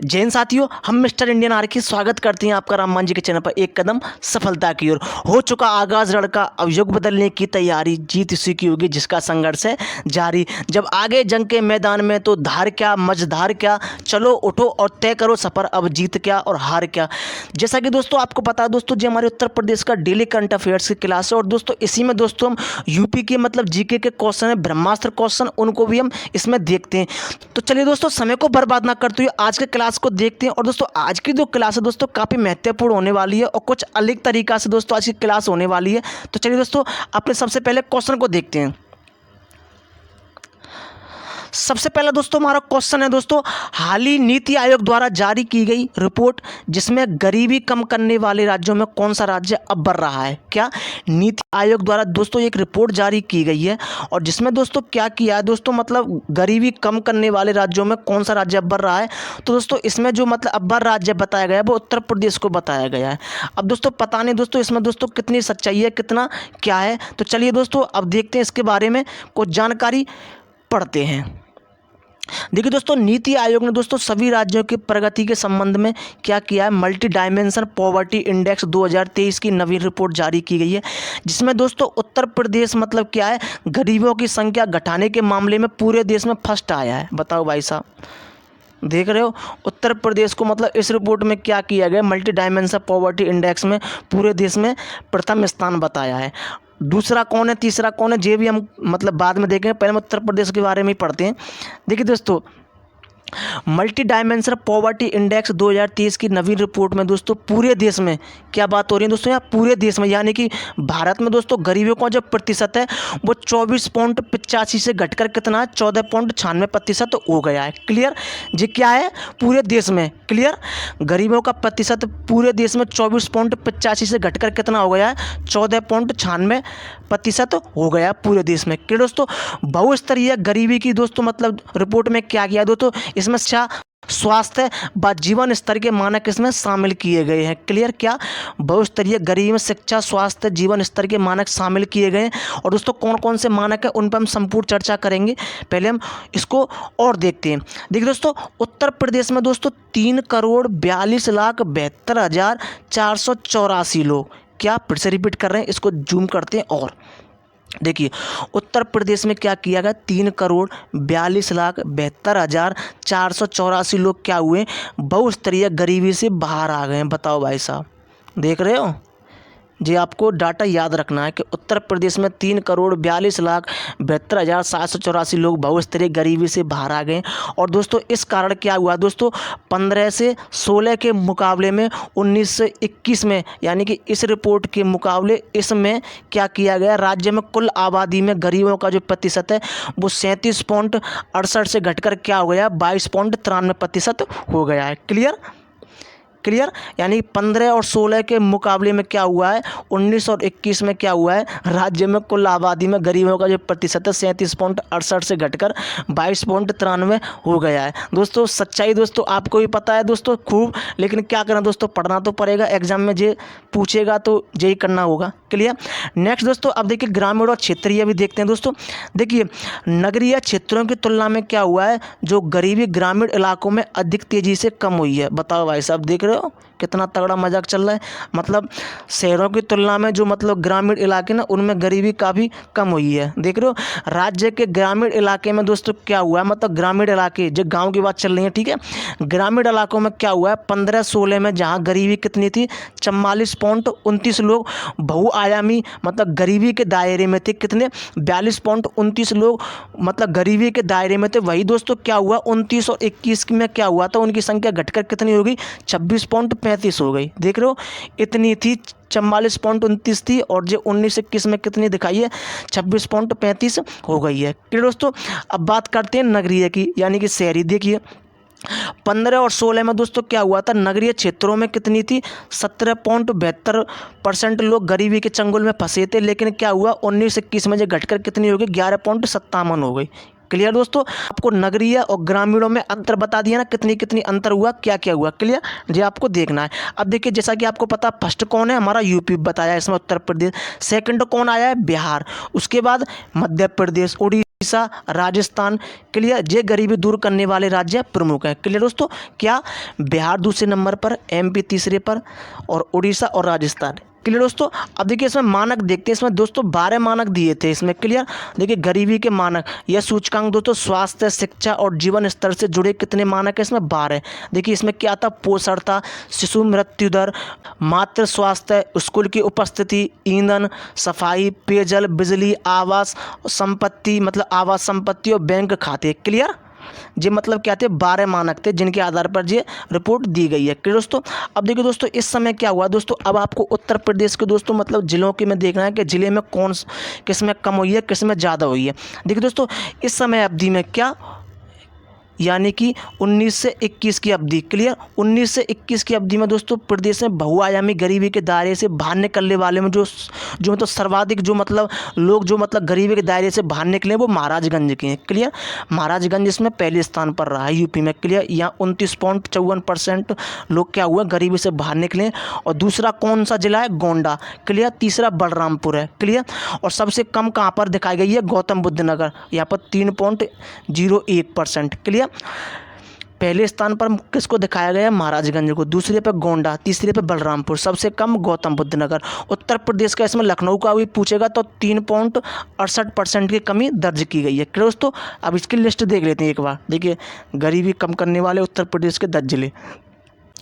जैन साथियों, हम mister Indian Archie स्वागत करते हैं आपका राममान जी के चैनल पर। एक कदम सफलता की ओर हो चुका आगाज लड़का, अब युग बदलने की तैयारी, जीत इसी की होगी जिसका संघर्ष है जारी। जब आगे जंग के मैदान में तो धार क्या मझधार क्या, चलो उठो और तय करो सफर, अब जीत क्या और हार क्या। जैसा कि दोस्तों आपको पता है दोस्तों, जी हमारे उत्तर प्रदेश का डेली करंट अफेयर्स की क्लास है और दोस्तों इसी में दोस्तों हम यूपी के मतलब जीके के क्वेश्चन है, ब्रह्मास्त्र क्वेश्चन, उनको भी हम इसमें देखते हैं। तो चलिए दोस्तों, समय को बर्बाद ना करते हुए आज के क्लास को देखते हैं। और दोस्तों आज की जो क्लास है दोस्तों काफ़ी महत्वपूर्ण होने वाली है और कुछ अलग तरीका से दोस्तों आज की क्लास होने वाली है। तो चलिए दोस्तों, अपने सबसे पहले क्वेश्चन को देखते हैं। सबसे पहला दोस्तों हमारा क्वेश्चन है दोस्तों, हाल ही नीति आयोग द्वारा जारी की गई रिपोर्ट जिसमें गरीबी कम करने वाले राज्यों में कौन सा राज्य अब बढ़ रहा है। क्या नीति आयोग द्वारा दोस्तों एक रिपोर्ट जारी की गई है और जिसमें दोस्तों क्या किया है दोस्तों, मतलब गरीबी कम करने वाले राज्यों में कौन सा राज्य अब बढ़ रहा है। तो दोस्तों इसमें जो मतलब अब्बर राज्य बताया गया है वो उत्तर प्रदेश को बताया गया है। अब दोस्तों पता नहीं दोस्तों इसमें दोस्तों कितनी सच्चाई है, कितना क्या है। तो चलिए दोस्तों अब देखते हैं इसके बारे में कुछ जानकारी पढ़ते हैं। देखिए दोस्तों, नीति आयोग ने दोस्तों सभी राज्यों की प्रगति के संबंध में क्या किया है, मल्टी डायमेंशन पॉवर्टी इंडेक्स 2023 की नवीन रिपोर्ट जारी की गई है, जिसमें दोस्तों उत्तर प्रदेश मतलब क्या है, गरीबों की संख्या घटाने के मामले में पूरे देश में फर्स्ट आया है। बताओ भाई साहब, देख रहे हो उत्तर प्रदेश को मतलब इस रिपोर्ट में क्या किया गया, मल्टी डायमेंशन पॉवर्टी इंडेक्स में पूरे देश में प्रथम स्थान बताया है। दूसरा कौन है, तीसरा कौन है, ये भी हम मतलब बाद में देखेंगे, पहले हम उत्तर प्रदेश के बारे में ही पढ़ते हैं। देखिए दोस्तों, मल्टी डायमेंशनल पॉवर्टी इंडेक्स 2023 की नवीन रिपोर्ट में दोस्तों पूरे देश में क्या बात हो रही है दोस्तों, यहाँ पूरे देश में यानी कि भारत में दोस्तों गरीबों का जो प्रतिशत है वो 24.85 से घटकर कितना है, 14.96% हो गया है। क्लियर जी, क्या है पूरे देश में, क्लियर गरीबों का प्रतिशत पूरे देश में 24.85 से घटकर कितना हो गया है, 14.96% हो गया पूरे देश में। क्लियर दोस्तों, बहुस्तरीय गरीबी की दोस्तों मतलब रिपोर्ट में क्या किया दोस्तों, इसमें शिक्षा, स्वास्थ्य व जीवन स्तर के मानक इसमें शामिल किए गए हैं। क्लियर, क्या बहुस्तरीय गरीबी में शिक्षा, स्वास्थ्य, जीवन स्तर के मानक शामिल किए गए हैं। और दोस्तों कौन कौन से मानक हैं उन पर हम संपूर्ण चर्चा करेंगे, पहले हम इसको और देखते हैं। देखिए दोस्तों, उत्तर प्रदेश में दोस्तों 3,42,72,484 लोग, क्या फिर से रिपीट कर रहे हैं, इसको जूम करते हैं और देखिए उत्तर प्रदेश में क्या किया गया, 3,42,72,484 लोग क्या हुए, बहुस्तरीय गरीबी से बाहर आ गए हैं। बताओ भाई साहब, देख रहे हो जी, आपको डाटा याद रखना है कि उत्तर प्रदेश में 3,42,72,784 लोग बहुस्तरीय गरीबी से बाहर आ गए। और दोस्तों इस कारण क्या हुआ दोस्तों, 15 से 16 के मुकाबले में 19 से 21 में, यानी कि इस रिपोर्ट के मुकाबले इसमें क्या किया गया, राज्य में कुल आबादी में गरीबों का जो प्रतिशत है वो 37.68 से घटकर क्या हो गया, 22.93% हो गया है। क्लियर, क्लियर, यानी 15 और 16 के मुकाबले में क्या हुआ है, 19 और 21 में क्या हुआ है, राज्य में कुल आबादी में गरीबों का जो प्रतिशत है 37.68 से घटकर 22.93 हो गया है। दोस्तों सच्चाई दोस्तों आपको भी पता है दोस्तों खूब, लेकिन क्या करना दोस्तों, पढ़ना तो पड़ेगा, एग्जाम में जे पूछेगा तो यही करना होगा। क्लियर, नेक्स्ट दोस्तों अब देखिए ग्रामीण और क्षेत्रीय भी देखते हैं दोस्तों। देखिए नगरीय क्षेत्रों की तुलना में क्या हुआ है, जो गरीबी ग्रामीण इलाकों में अधिक तेजी से कम हुई है। बताओ भाई साहब, देख रहे हो कितना तगड़ा मजाक चल रहा है, मतलब शहरों की तुलना में जो मतलब ग्रामीण इलाके ना उनमें गरीबी काफ़ी कम हुई है। देख रहे हो राज्य के ग्रामीण इलाके में दोस्तों क्या हुआ है, मतलब ग्रामीण इलाके जो गांव की बात चल रही है, ठीक है, ग्रामीण इलाकों में क्या हुआ है, 15-16 में जहां गरीबी कितनी थी, 44.29 लोग बहुआयामी मतलब गरीबी के दायरे में थे, कितने 42.29 लोग मतलब गरीबी के दायरे में थे। वही दोस्तों क्या हुआ 29 और 21 में क्या हुआ था, उनकी संख्या घटकर कितनी हो गई, 26.35 हो गई। देख रहे हो इतनी थी, 44.29 थी और जो 19-21 में कितनी दिखाई है, 26.35 हो गई है। क्लियर दोस्तों, अब बात करते हैं नगरीय की यानी कि शहरी। देखिए 15 और 16 में दोस्तों क्या हुआ था, नगरीय क्षेत्रों में कितनी थी, 17.72% लोग गरीबी के चंगुल में फंसे थे, लेकिन क्या हुआ 19-21 में जो घटकर कितनी हो गई, 11.57 हो गई। क्लियर दोस्तों। आपको नगरीय और ग्रामीणों में अंतर बता दिया ना, कितनी कितनी अंतर हुआ, क्या क्या हुआ। क्लियर, ये आपको देखना है। अब देखिए जैसा कि आपको पता, फर्स्ट कौन है, हमारा यूपी बताया, इसमें उत्तर प्रदेश। सेकंड कौन आया है, बिहार। उसके बाद मध्य प्रदेश, उड़ीसा, राजस्थान। क्लियर, ये गरीबी दूर करने वाले राज्य प्रमुख हैं। क्लियर दोस्तों, क्या बिहार दूसरे नंबर पर, एमपी तीसरे पर, और उड़ीसा और राजस्थान। क्लियर दोस्तों। अब देखिए इसमें मानक देखते हैं, इसमें दोस्तों 12 मानक दिए थे इसमें। क्लियर, देखिए गरीबी के मानक, यह सूचकांक दोस्तों स्वास्थ्य, शिक्षा और जीवन स्तर से जुड़े कितने मानक है इसमें, 12। देखिए इसमें क्या था, पोषण था, शिशु मृत्यु दर, मातृ स्वास्थ्य, स्कूल की उपस्थिति, ईंधन, सफाई, पेयजल, बिजली, आवास संपत्ति, मतलब आवास संपत्ति और बैंक खाते। क्लियर, ये मतलब क्या थे, 12 मानक थे जिनके आधार पर ये रिपोर्ट दी गई है। क्लियर दोस्तों। अब देखिए दोस्तों इस समय क्या हुआ दोस्तों, अब आपको उत्तर प्रदेश के दोस्तों मतलब जिलों के में देखना है कि जिले में कौन किस में कम हुई है, किस में ज़्यादा हुई है। देखिए दोस्तों इस समय अवधि में क्या, यानी कि 19 से 21 की अवधि। क्लियर, 19 से 21 की अवधि में दोस्तों प्रदेश में बहुआयामी गरीबी के दायरे से बाहर निकलने वाले में जो मतलब सर्वाधिक जो मतलब लोग जो मतलब गरीबी के दायरे से बाहर निकले वो महाराजगंज के हैं। क्लियर, महाराजगंज इसमें पहले स्थान पर रहा है यूपी में। क्लियर, यहाँ 29.54% लोग क्या हुए, गरीबी से बाहर निकले। और दूसरा कौन सा जिला है, गोंडा। क्लियर, तीसरा बलरामपुर है। क्लियर, और सबसे कम कहाँ पर दिखाई गई है, गौतम बुद्ध नगर, यहाँ पर 3.01%। क्लियर, पहले स्थान पर किसको दिखाया गया, महाराजगंज को, दूसरे पर गोंडा, तीसरे पर बलरामपुर, सबसे कम गौतम बुद्ध नगर। उत्तर प्रदेश का इसमें लखनऊ का भी पूछेगा तो 3.68% की कमी दर्ज की गई है। क्लियर दोस्तों, अब इसकी लिस्ट देख लेते हैं एक बार। देखिए गरीबी कम करने वाले उत्तर प्रदेश के 10 जिले।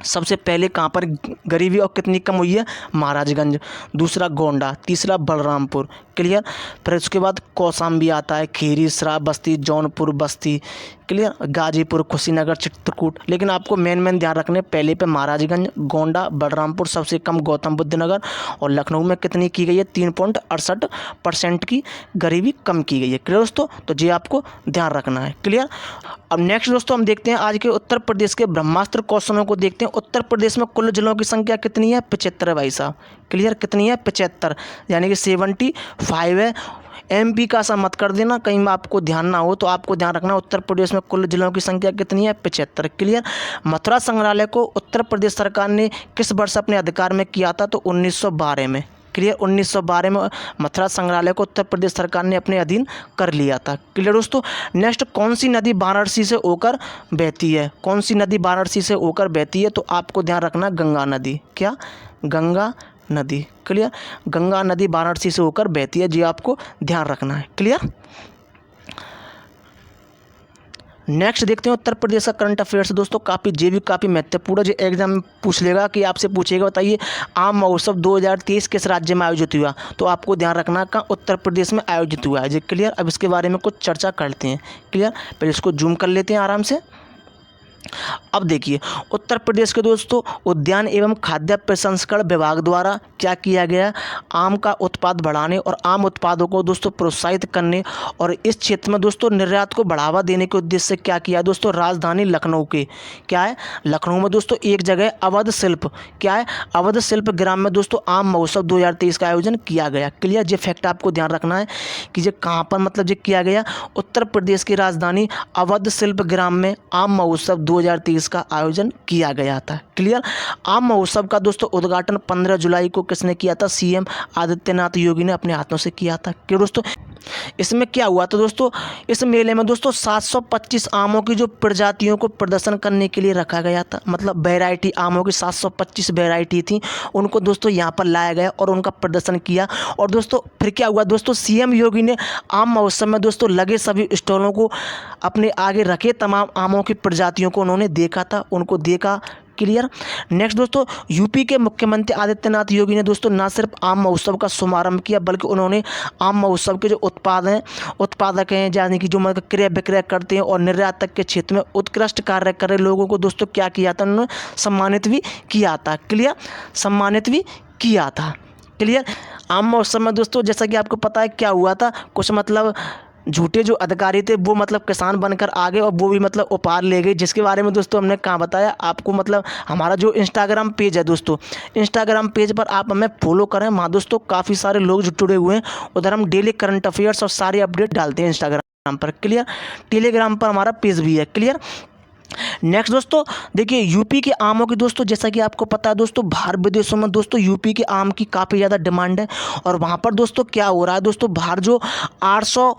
सबसे पहले कहाँ पर गरीबी और कितनी कम हुई है, महाराजगंज, दूसरा गोंडा, तीसरा बलरामपुर। क्लियर, फिर उसके बाद कौशाम्बी आता है, खीरी, श्रावस्ती, जौनपुर, बस्ती। क्लियर, गाजीपुर, कुशीनगर, चित्रकूट। लेकिन आपको मेन ध्यान रखने, पहले पे महाराजगंज, गोंडा, बलरामपुर, सबसे कम गौतम बुद्ध नगर, और लखनऊ में कितनी की गई है, 3.68% की गरीबी कम की गई है। क्लियर दोस्तों, तो ये आपको ध्यान रखना है। क्लियर, अब नेक्स्ट दोस्तों हम देखते हैं आज के उत्तर प्रदेश के ब्रह्मास्त्र क्वेश्चनों को देखते हैं। उत्तर प्रदेश में कुल जिलों की संख्या कितनी है, 75 है भाई साहब। क्लियर, कितनी है, 75, यानी कि 75 है। एमपी का सा मत कर देना, कहीं आपको ध्यान ना हो, तो आपको ध्यान रखना उत्तर प्रदेश में कुल जिलों की संख्या कितनी है, 75। क्लियर, मथुरा संग्रहालय को उत्तर प्रदेश सरकार ने किस वर्ष अपने अधिकार में किया था, तो 1912 में। क्लियर, 1912 में मथुरा संग्रहालय को उत्तर प्रदेश सरकार ने अपने अधीन कर लिया था। क्लियर दोस्तों। नेक्स्ट, कौन सी नदी वाराणसी से होकर बहती है, कौन सी नदी वाराणसी से होकर बहती है, तो आपको ध्यान रखना गंगा नदी। क्या, गंगा नदी। क्लियर, गंगा नदी वाराणसी से होकर बहती है, जी आपको ध्यान रखना है। क्लियर, नेक्स्ट देखते हैं उत्तर प्रदेश का करंट अफेयर्स दोस्तों, काफ़ी महत्वपूर्ण, जो एग्जाम में पूछ लेगा कि आपसे पूछेगा बताइए आम महोत्सव 2023 किस राज्य में आयोजित हुआ, तो आपको ध्यान रखना कहाँ, उत्तर प्रदेश में आयोजित हुआ है जी। क्लियर, अब इसके बारे में कुछ चर्चा करते हैं। क्लियर, पहले इसको जूम कर लेते हैं आराम से। अब देखिए उत्तर प्रदेश के दोस्तों उद्यान एवं खाद्य प्रसंस्करण विभाग द्वारा क्या किया गया, आम का उत्पाद बढ़ाने और आम उत्पादों को दोस्तों प्रोत्साहित करने और इस क्षेत्र में दोस्तों निर्यात को बढ़ावा देने के उद्देश्य से क्या किया दोस्तों, राजधानी लखनऊ के क्या है, लखनऊ में दोस्तों एक जगह अवध शिल्प क्या है, अवध शिल्प ग्राम में दोस्तों आम महोत्सव 2023 का आयोजन किया गया। क्लियर, ये फैक्ट आपको ध्यान रखना है कि ये कहाँ पर मतलब ये किया गया, उत्तर प्रदेश की राजधानी अवध शिल्प ग्राम में आम महोत्सव 2023 का आयोजन किया गया था। क्लियर, आम महोत्सव का दोस्तों उद्घाटन 15 जुलाई को किसने किया था, सीएम आदित्यनाथ योगी ने अपने हाथों से किया था। क्यों दोस्तों, इसमें क्या हुआ था दोस्तों, इस मेले में दोस्तों 725 आमों की जो प्रजातियों को प्रदर्शन करने के लिए रखा गया था, मतलब वैरायटी आमों की 725 वैरायटी थी, उनको दोस्तों यहाँ पर लाया गया और उनका प्रदर्शन किया। और दोस्तों फिर क्या हुआ दोस्तों, सीएम योगी ने आम महोत्सव में दोस्तों लगे सभी स्टॉलों को अपने आगे रखे तमाम आमों की प्रजातियों को उन्होंने देखा था, उनको देखा। क्लियर, नेक्स्ट दोस्तों यूपी के मुख्यमंत्री आदित्यनाथ योगी ने दोस्तों न सिर्फ आम महोत्सव का शुभारंभ किया बल्कि उन्होंने आम महोत्सव के जो उत्पादक हैं यानी कि जो मतलब क्रय विक्रय करते हैं और निर्यातक के क्षेत्र में उत्कृष्ट कार्य कर रहे लोगों को दोस्तों क्या किया था, उन्होंने सम्मानित भी किया था। क्लियर, सम्मानित भी किया था। क्लियर, आम महोत्सव में दोस्तों जैसा कि आपको पता है क्या हुआ था, कुछ मतलब झूठे जो अधिकारी थे वो मतलब किसान बनकर आ गए और वो भी मतलब उपहार ले गए, जिसके बारे में दोस्तों हमने कहाँ बताया आपको, मतलब हमारा जो इंस्टाग्राम पेज है दोस्तों, इंस्टाग्राम पेज पर आप हमें फॉलो करें, वहाँ दोस्तों काफ़ी सारे लोग जो जुड़े हुए हैं, उधर हम डेली करंट अफेयर्स और सारी अपडेट डालते हैं इंस्टाग्राम पर। क्लियर, टेलीग्राम पर हमारा पेज भी है। क्लियर। नेक्स्ट दोस्तों देखिए, यूपी के आमों की दोस्तों, जैसा कि आपको पता है दोस्तों, बाहर विदेशों में दोस्तों यूपी के आम की काफ़ी ज़्यादा डिमांड है। और वहाँ पर दोस्तों क्या हो रहा है दोस्तों, बाहर जो 800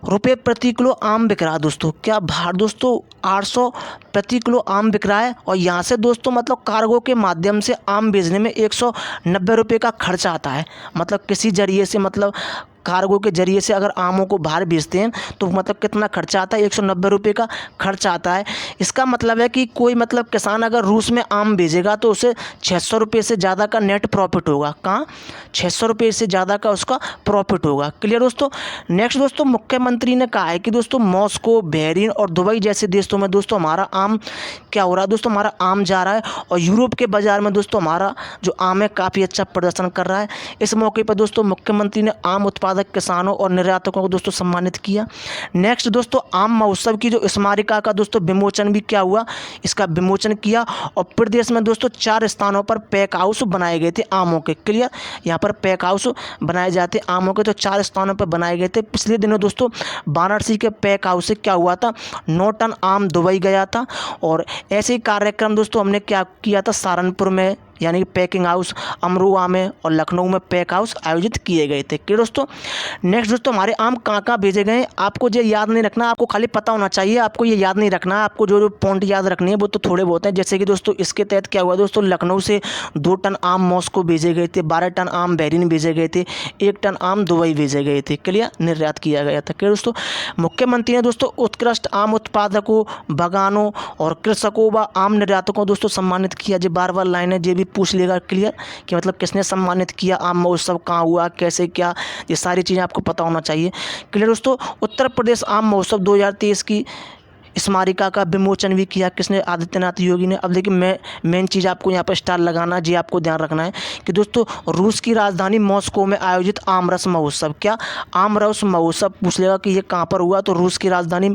रुपये प्रति किलो आम बिक रहा है दोस्तों, क्या बाहर दोस्तों 800 प्रति किलो आम बिक रहा है। और यहाँ से दोस्तों मतलब कार्गो के माध्यम से आम भेजने में 190 रुपये का खर्च आता है। मतलब किसी जरिए से, मतलब कार्गो के जरिए से अगर आमों को बाहर भेजते हैं तो मतलब कितना खर्चा आता है, 190 रुपये का खर्च आता है। इसका मतलब है कि कोई मतलब किसान अगर रूस में आम भेजेगा तो उसे 600 रुपये से ज़्यादा का नेट प्रॉफिट होगा। कहाँ, 600 रुपये से ज़्यादा का उसका प्रॉफिट होगा। क्लियर दोस्तों। नेक्स्ट दोस्तों, मुख्यमंत्री ने कहा है कि दोस्तों मॉस्को, बहरीन और दुबई जैसे देशों में दोस्तों हमारा आम क्या हो रहा है दोस्तों, हमारा आम जा रहा है। और यूरोप के बाज़ार में दोस्तों हमारा जो आम है काफ़ी अच्छा प्रदर्शन कर रहा है। इस मौके पर दोस्तों मुख्यमंत्री ने आम उत्पादक किसानों और निर्यातकों को दोस्तों सम्मानित किया। नेक्स्ट दोस्तों, आम महोत्सव की जो स्मारिका का दोस्तों विमोचन भी क्या हुआ, इसका विमोचन किया। और प्रदेश में दोस्तों 4 स्थानों पर पैक हाउस बनाए गए थे आमों के। क्लियर, यहाँ पर पैक हाउस बनाए जाते आमों के, तो 4 स्थानों पर बनाए गए थे। पिछले दिनों दोस्तों वाराणसी के पैक हाउस से क्या हुआ था, 9 टन आम दुबई गया था। और ऐसे ही कार्यक्रम दोस्तों हमने क्या किया था, सहारनपुर में यानी कि पैकिंग हाउस, अमरोहा में और लखनऊ में पैक हाउस आयोजित किए गए थे। कि दोस्तों नेक्स्ट दोस्तों, हमारे आम कहाँ कहाँ भेजे गए, आपको ये याद नहीं रखना, आपको खाली पता होना चाहिए, आपको ये याद नहीं रखना है। आपको जो पॉइंट याद रखनी है वो तो थोड़े बहुत हैं। जैसे कि दोस्तों इसके तहत क्या हुआ दोस्तों, लखनऊ से 2 टन आम मॉस्को भेजे गए थे, 12 टन आम बहरीन भेजे गए थे, 1 टन आम दुबई भेजे गए थे। क्लियर, निर्यात किया गया था। कि दोस्तों मुख्यमंत्री ने दोस्तों उत्कृष्ट आम उत्पादकों, बागानों और कृषकों व आम निर्यातकों दोस्तों सम्मानित किया। जो बार बार लाइन है ये भी पूछ लेगा। क्लियर, कि मतलब किसने सम्मानित किया, आम महोत्सव कहाँ हुआ, कैसे क्या, ये सारी चीज़ें आपको पता होना चाहिए। क्लियर दोस्तों, उत्तर प्रदेश आम महोत्सव 2023 की स्मारिका का विमोचन भी किया। किसने, आदित्यनाथ योगी ने। अब देखिए मेन चीज़ आपको यहाँ पर स्टार लगाना है, जी आपको ध्यान रखना है कि दोस्तों रूस की राजधानी मॉस्को में आयोजित आमरस महोत्सव, क्या आमरस महोत्सव पूछ लेगा कि ये कहाँ पर हुआ, तो रूस की राजधानी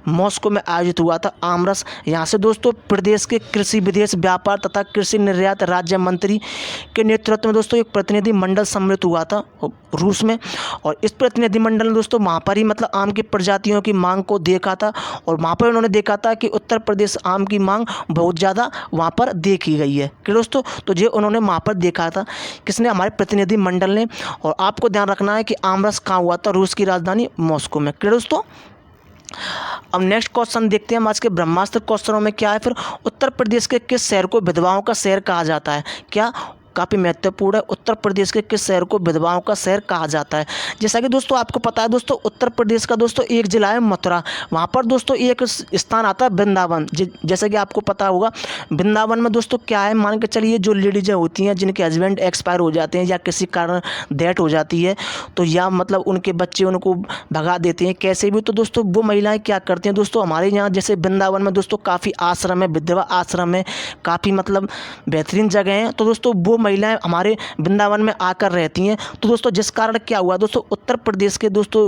मॉस्को में आयोजित हुआ था आमरस। यहाँ से दोस्तों प्रदेश के कृषि, विदेश व्यापार तथा कृषि निर्यात राज्य मंत्री के नेतृत्व में दोस्तों एक प्रतिनिधि मंडल सम्मिलित हुआ था रूस में। और इस प्रतिनिधि मंडल ने दोस्तों वहाँ पर ही मतलब आम की प्रजातियों की मांग को देखा था। और वहाँ पर उन्होंने देखा था कि उत्तर प्रदेश आम की मांग बहुत ज़्यादा वहाँ पर देखी गई है। कि दोस्तों तो ये उन्होंने वहाँ पर देखा था, किसने, हमारे प्रतिनिधि मंडल ने। और आपको ध्यान रखना है कि आमरस कहाँ हुआ था, रूस की राजधानी मॉस्को में। कि दोस्तों अब नेक्स्ट क्वेश्चन देखते हैं हम आज के ब्रह्मास्त्र क्वेश्चनों में क्या है। फिर उत्तर प्रदेश के किस शहर को विधवाओं का शहर कहा जाता है, क्या काफ़ी महत्वपूर्ण है, उत्तर प्रदेश के किस शहर को विधवाओं का शहर कहा जाता है। जैसा कि दोस्तों आपको पता है दोस्तों, उत्तर प्रदेश का दोस्तों एक जिला है मथुरा, वहाँ पर दोस्तों एक स्थान आता है वृंदावन। जैसा कि आपको पता होगा वृंदावन में दोस्तों क्या है, मान के चलिए जो लेडीज़ें होती हैं जिनके हस्बैंड एक्सपायर हो जाते हैं या किसी कारण डेथ हो जाती है, तो या मतलब उनके बच्चे उनको भगा देते हैं कैसे भी, तो दोस्तों वो महिलाएँ क्या करती हैं दोस्तों, हमारे यहाँ जैसे वृंदावन में दोस्तों काफ़ी आश्रम है, विधवा आश्रम है, काफ़ी मतलब बेहतरीन जगह है। तो दोस्तों वो महिलाएं हमारे वृंदावन में आकर रहती हैं। तो दोस्तों जिस कारण क्या हुआ दोस्तों, उत्तर प्रदेश के दोस्तों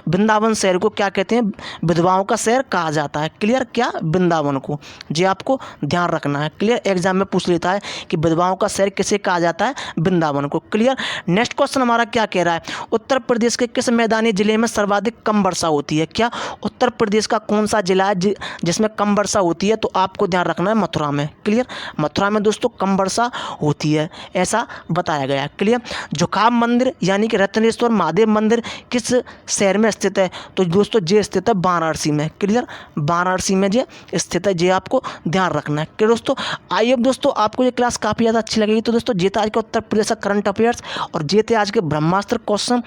वृंदावन शहर को क्या कहते हैं, विधवाओं का शहर कहा जाता है। क्लियर, क्या वृंदावन को, जी आपको ध्यान रखना है। क्लियर, एग्जाम में पूछ लेता है कि विधवाओं का शहर किसे कहा जाता है, वृंदावन को। क्लियर। नेक्स्ट क्वेश्चन हमारा क्या कह रहा है, उत्तर प्रदेश के किस मैदानी जिले में सर्वाधिक कम वर्षा होती है, क्या उत्तर प्रदेश का कौन सा जिला है जिसमें कम वर्षा होती है, तो आपको ध्यान रखना है मथुरा में। क्लियर, मथुरा में दोस्तों कम वर्षा होती है, ऐसा बताया गया है। क्लियर। जुकाम मंदिर यानी कि रत्नेश्वर महादेव मंदिर किस शहर में स्थित है, तो दोस्तों ये स्थित है वाराणसी में। क्लियर, वाराणसी में ये स्थित है, ये आपको ध्यान रखना है। क्लियर दोस्तों, आइए अब दोस्तों आपको ये क्लास काफ़ी ज़्यादा अच्छी लगेगी, तो दोस्तों ये था आज के उत्तर प्रदेश का करंट अफेयर्स और ये थे आज के ब्रह्मास्त्र क्वेश्चन।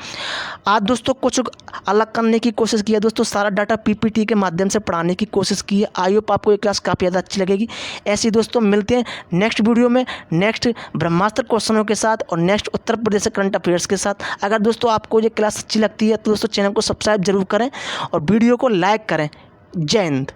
आज दोस्तों कुछ अलग करने की कोशिश की है दोस्तों, सारा डाटा पीपीटी के माध्यम से पढ़ाने की कोशिश की है। आई होप आपको ये क्लास काफ़ी ज़्यादा अच्छी लगेगी। ऐसे दोस्तों मिलते हैं नेक्स्ट वीडियो में नेक्स्ट ब्रह्मास्त्र क्वेश्चनों के साथ और next Uttar Pradesh current affairs के साथ। अगर दोस्तों आपको ये क्लास अच्छी लगती है तो दोस्तों चैनल को सब्सक्राइब जरूर करें और वीडियो को लाइक करें। जय हिंद।